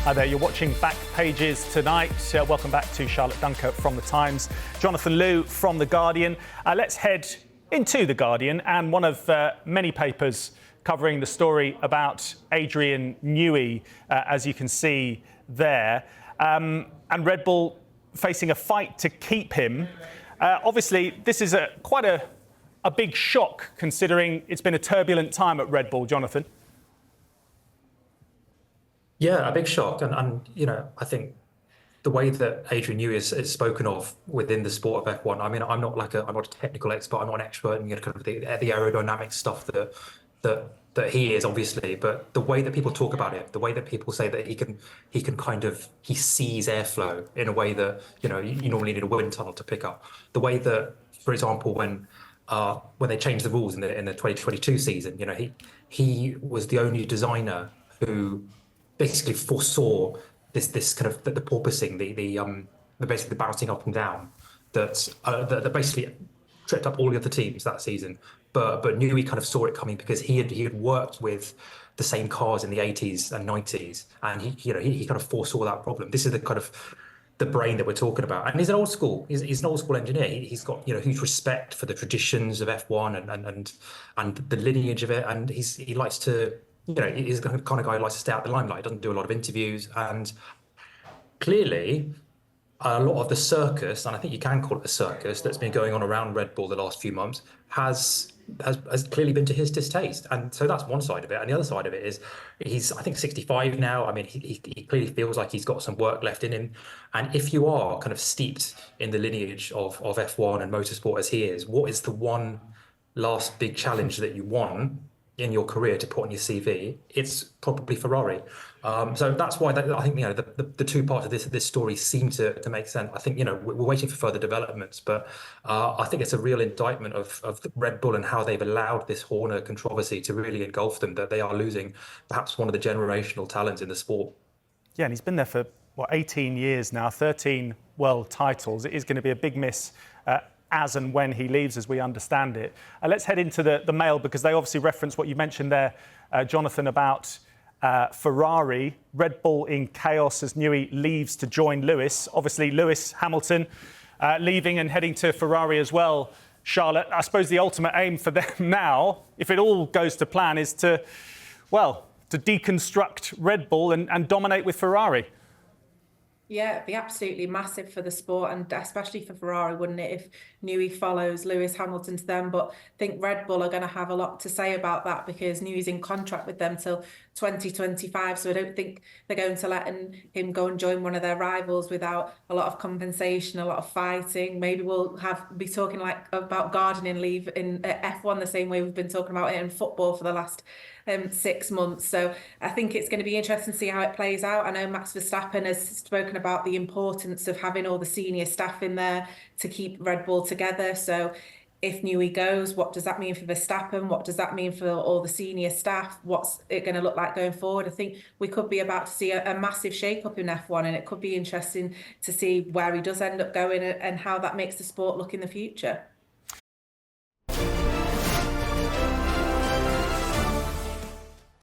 Hi there, you're watching Back Pages tonight. Welcome back to Charlotte Duncker from The Times, Jonathan Liew from The Guardian. Let's head into The Guardian and one of many papers covering the story about Adrian Newey, as you can see there. And Red Bull facing a fight to keep him. Obviously, this is quite a big shock, considering it's been a turbulent time at Red Bull, Jonathan. Yeah, a big shock. And you know, I think the way that Adrian Newey is spoken of within the sport of F1, I mean, I'm not a technical expert, I'm not an expert in kind of the aerodynamic stuff that he is, obviously, but the way that people talk about it, the way that people say that he sees airflow in a way that, you know, you normally need a wind tunnel to pick up. The way that, for example, when they changed the rules in the 2022 season, you know, he was the only designer who basically foresaw this kind of the porpoising, the basically the bouncing up and down that basically tripped up all the other teams that season. But Newey kind of saw it coming because he had worked with the same cars in the 80s and 90s, and he kind of foresaw that problem. This is the kind of the brain that we're talking about, and he's an old school. He's an old school engineer. He's got, you know, huge respect for the traditions of F1 and the lineage of it, and he likes to. You know, he's the kind of guy who likes to stay out the limelight. He doesn't do a lot of interviews, and clearly a lot of the circus, and I think you can call it a circus, that's been going on around Red Bull the last few months has clearly been to his distaste. And so that's one side of it. And the other side of it is he's, I think, 65 now. I mean, he clearly feels like he's got some work left in him. And if you are kind of steeped in the lineage of F1 and motorsport as he is, what is the one last big challenge that you want in your career to put on your CV? It's probably Ferrari. So that's why I think, you know, the two parts of this story seem to make sense. I think, you know, we're waiting for further developments, but I think it's a real indictment of Red Bull and how they've allowed this Horner controversy to really engulf them, that they are losing perhaps one of the generational talents in the sport. Yeah, and he's been there for, 18 years now, 13 world titles. It is going to be a big miss as and when he leaves, as we understand it. Let's head into the Mail, because they obviously reference what you mentioned there, Jonathan, about Ferrari. Red Bull in chaos as Newey leaves to join Lewis. Obviously, Lewis Hamilton leaving and heading to Ferrari as well. Charlotte, I suppose the ultimate aim for them now, if it all goes to plan, is to deconstruct Red Bull and dominate with Ferrari. Yeah, it'd be absolutely massive for the sport, and especially for Ferrari, wouldn't it, if Newey follows Lewis Hamilton to them. But I think Red Bull are going to have a lot to say about that, because Newey's in contract with them till 2025. So I don't think they're going to let him go and join one of their rivals without a lot of compensation, a lot of fighting. Maybe we'll be talking like about gardening leave in F1 the same way we've been talking about it in football for the last 6 months. So I think it's going to be interesting to see how it plays out. I know Max Verstappen has spoken about the importance of having all the senior staff in there to keep Red Bull together. So if Newey goes, what does that mean for Verstappen? What does that mean for all the senior staff? What's it going to look like going forward? I think we could be about to see a massive shake-up in F1, and it could be interesting to see where he does end up going and how that makes the sport look in the future.